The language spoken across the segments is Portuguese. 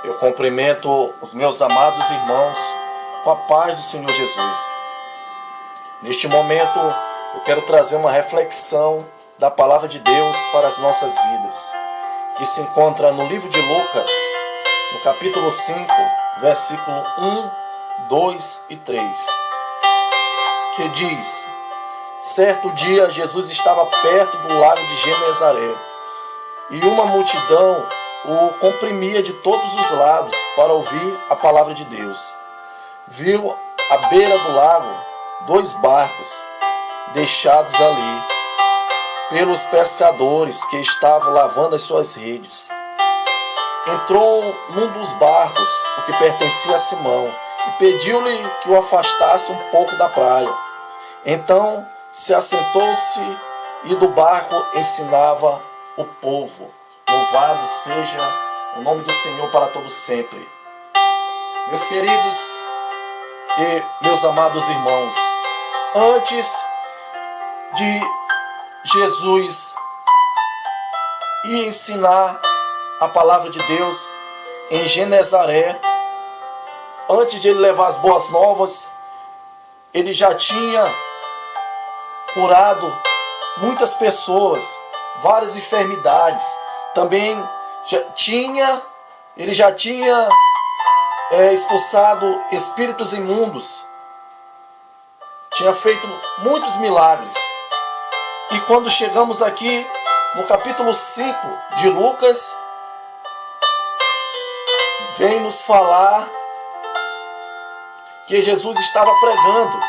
Eu cumprimento os meus amados irmãos com a paz do Senhor Jesus. Neste momento, eu quero trazer uma reflexão da palavra de Deus para as nossas vidas, que se encontra no livro de Lucas, no capítulo 5, versículo 1, 2 e 3, que diz: certo dia Jesus estava perto do lago de Genezaré, e uma multidão o comprimia de todos os lados para ouvir a palavra de Deus. Viu à beira do lago 2 barcos deixados ali pelos pescadores que estavam lavando as suas redes. Entrou num dos barcos, o que pertencia a Simão, e pediu-lhe que o afastasse um pouco da praia. Então se assentou-se e do barco ensinava o povo. Louvado seja o nome do Senhor para todos sempre. Meus queridos e meus amados irmãos, antes de Jesus ir ensinar a palavra de Deus em Genezaré, antes de ele levar as boas novas, ele já tinha curado muitas pessoas, várias enfermidades. Também ele já tinha expulsado espíritos imundos. Tinha feito muitos milagres. E quando chegamos aqui no capítulo 5 de Lucas, vem nos falar que Jesus estava pregando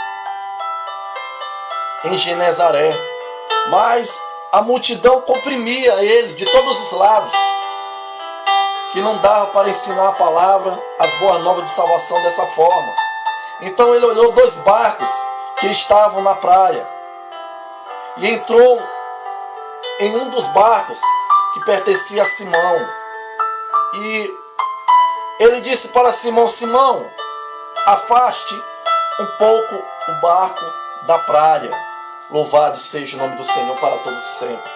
em Genezaré, mas a multidão comprimia ele de todos os lados, que não dava para ensinar a palavra, as boas novas de salvação dessa forma. Então ele olhou 2 barcos que estavam na praia e entrou em um dos barcos que pertencia a Simão. E ele disse para Simão: Simão, afaste um pouco o barco da praia. Louvado seja o nome do Senhor para todos sempre.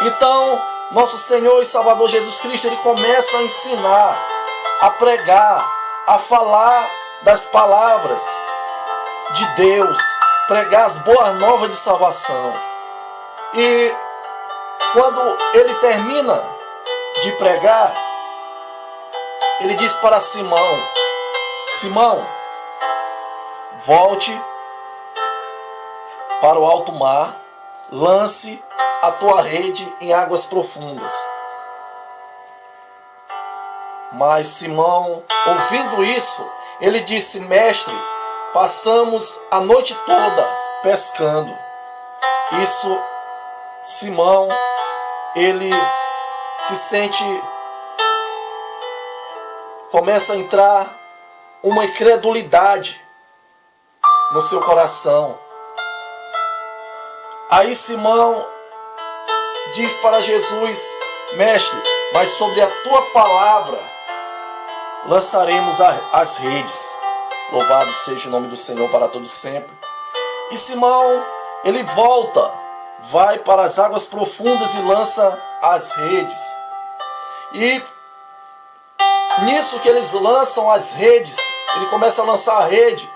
Então, nosso Senhor e Salvador Jesus Cristo, ele começa a ensinar, a pregar, a falar das palavras de Deus, pregar as boas novas de salvação. E quando ele termina de pregar, ele diz para Simão: Simão, volte para o alto mar, lance a tua rede em águas profundas. Mas Simão, ouvindo isso, ele disse: mestre, passamos a noite toda pescando. Isso, Simão, ele se sente, começa a entrar uma incredulidade no seu coração. Aí Simão diz para Jesus: mestre, mas sobre a tua palavra lançaremos as redes. Louvado seja o nome do Senhor para todos sempre. E Simão, ele volta, vai para as águas profundas e lança as redes. E nisso que eles lançam as redes, ele começa a lançar a rede,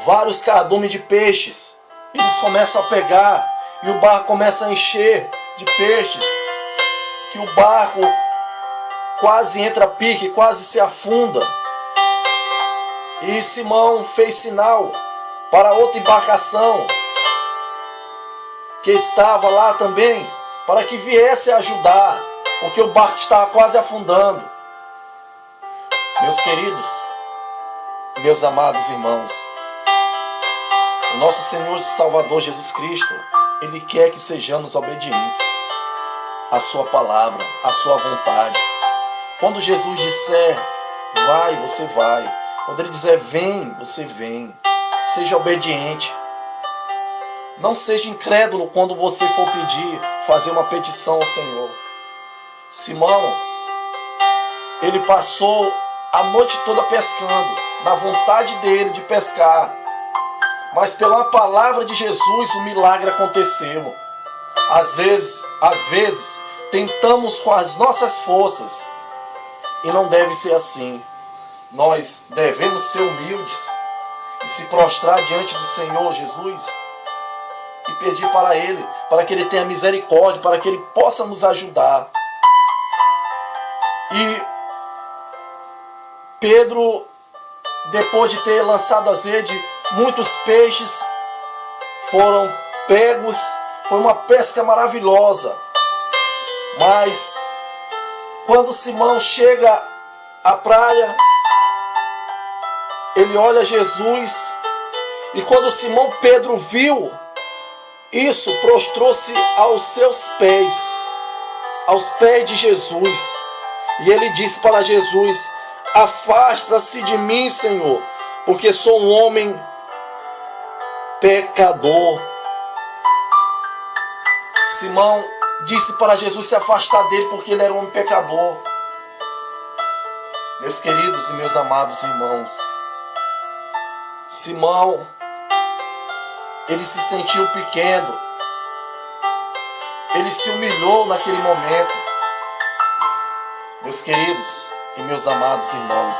vários cardumes de peixes. Eles começam a pegar e o barco começa a encher de peixes, que o barco quase entra a pique, quase se afunda. E Simão fez sinal para outra embarcação que estava lá também, para que viesse ajudar, porque o barco estava quase afundando. Meus queridos, meus amados irmãos, o nosso Senhor e Salvador Jesus Cristo, ele quer que sejamos obedientes à sua palavra, à sua vontade. Quando Jesus disser vai, você vai. Quando ele dizer vem, você vem. Seja obediente. Não seja incrédulo quando você for pedir, fazer uma petição ao Senhor. Simão, ele passou a noite toda pescando, na vontade dele de pescar. Mas pela palavra de Jesus o milagre aconteceu. Às vezes tentamos com as nossas forças E não deve ser assim. Nós devemos ser humildes e se prostrar diante do Senhor Jesus e pedir para Ele, para que Ele tenha misericórdia, para que Ele possa nos ajudar. E Pedro, depois de ter lançado as redes, muitos peixes foram pegos, foi uma pesca maravilhosa. Mas quando Simão chega à praia, ele olha Jesus, e quando Simão Pedro viu isso, prostrou-se aos seus pés, aos pés de Jesus. E ele disse para Jesus: afasta-se de mim, Senhor, porque sou um homem pecador. Simão disse para Jesus se afastar dele porque ele era um homem pecador. Meus queridos e meus amados irmãos, Simão, ele se sentiu pequeno, ele se humilhou naquele momento. Meus queridos e meus amados irmãos,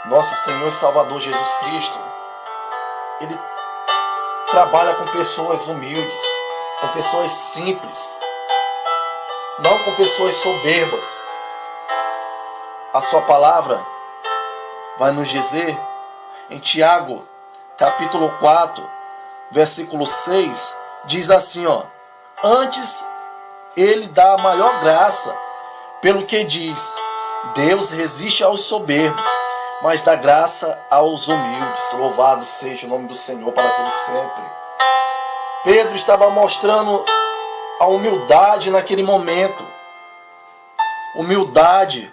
nosso Senhor e Salvador Jesus Cristo, Ele trabalha com pessoas humildes, com pessoas simples, não com pessoas soberbas. A sua palavra vai nos dizer em Tiago, capítulo 4, versículo 6, diz assim, antes Ele dá a maior graça, pelo que diz, Deus resiste aos soberbos, mas dá graça aos humildes. Louvado seja o nome do Senhor para todos sempre. Pedro estava mostrando a humildade naquele momento. Humildade.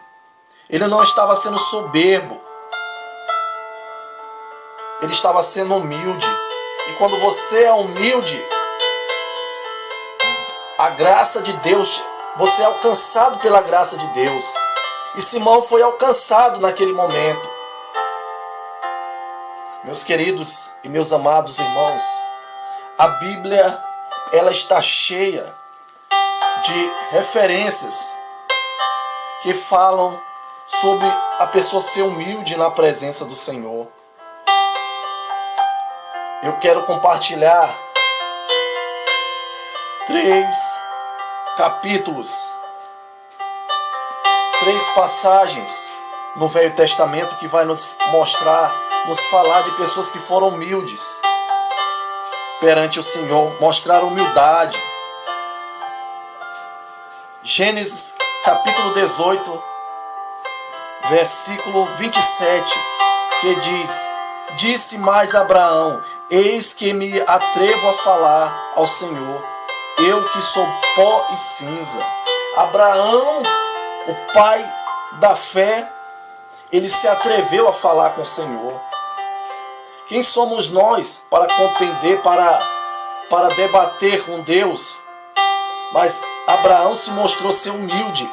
Ele não estava sendo soberbo. Ele estava sendo humilde. E quando você é humilde, a graça de Deus, você é alcançado pela graça de Deus. E Simão foi alcançado naquele momento. Meus queridos e meus amados irmãos, a Bíblia, ela está cheia de referências que falam sobre a pessoa ser humilde na presença do Senhor. Eu quero compartilhar 3 capítulos, 3 passagens no Velho Testamento que vai nos mostrar, nos falar de pessoas que foram humildes perante o Senhor, mostrar humildade. Gênesis capítulo 18, versículo 27, que diz: disse mais Abraão, eis que me atrevo a falar ao Senhor, eu que sou pó e cinza. Abraão, o pai da fé, ele se atreveu a falar com o Senhor. Quem somos nós para contender, para debater com Deus? Mas Abraão se mostrou ser humilde.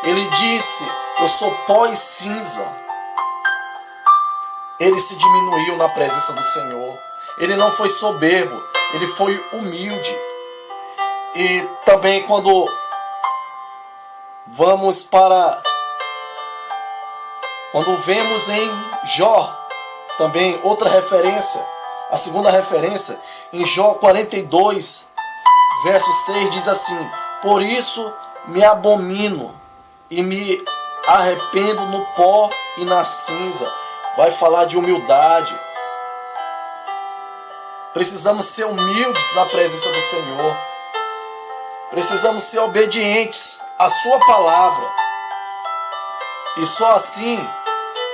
Ele disse, eu sou pó e cinza. Ele se diminuiu na presença do Senhor. Ele não foi soberbo, ele foi humilde. E também quando vemos em Jó, também outra referência, a segunda referência, em Jó 42, verso 6, diz assim: por isso me abomino e me arrependo no pó e na cinza. Vai falar de humildade. Precisamos ser humildes na presença do Senhor. Precisamos ser obedientes à sua palavra. E só assim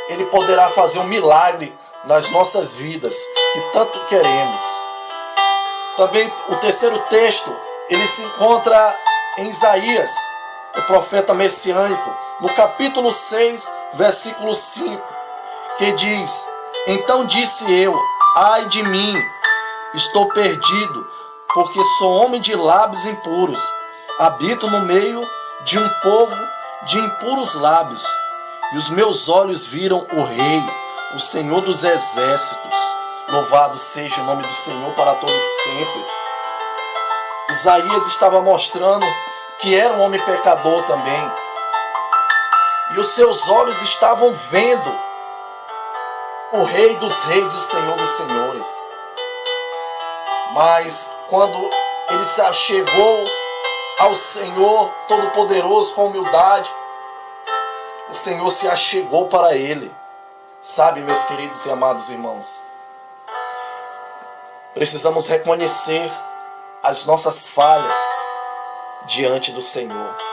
Ele poderá fazer um milagre nas nossas vidas, que tanto queremos. Também o terceiro texto, ele se encontra em Isaías, o profeta messiânico, no capítulo 6, versículo 5, que diz: então disse eu, ai de mim, estou perdido, porque sou homem de lábios impuros, habito no meio de um povo de impuros lábios, e os meus olhos viram o Rei, o Senhor dos exércitos. Louvado seja o nome do Senhor para todos sempre. Isaías estava mostrando que era um homem pecador também. e os seus olhos estavam vendo o Rei dos Reis e o Senhor dos Senhores. Mas quando ele se achegou ao Senhor Todo-Poderoso com humildade, o Senhor se achegou para ele. Sabe, meus queridos e amados irmãos, precisamos reconhecer as nossas falhas diante do Senhor.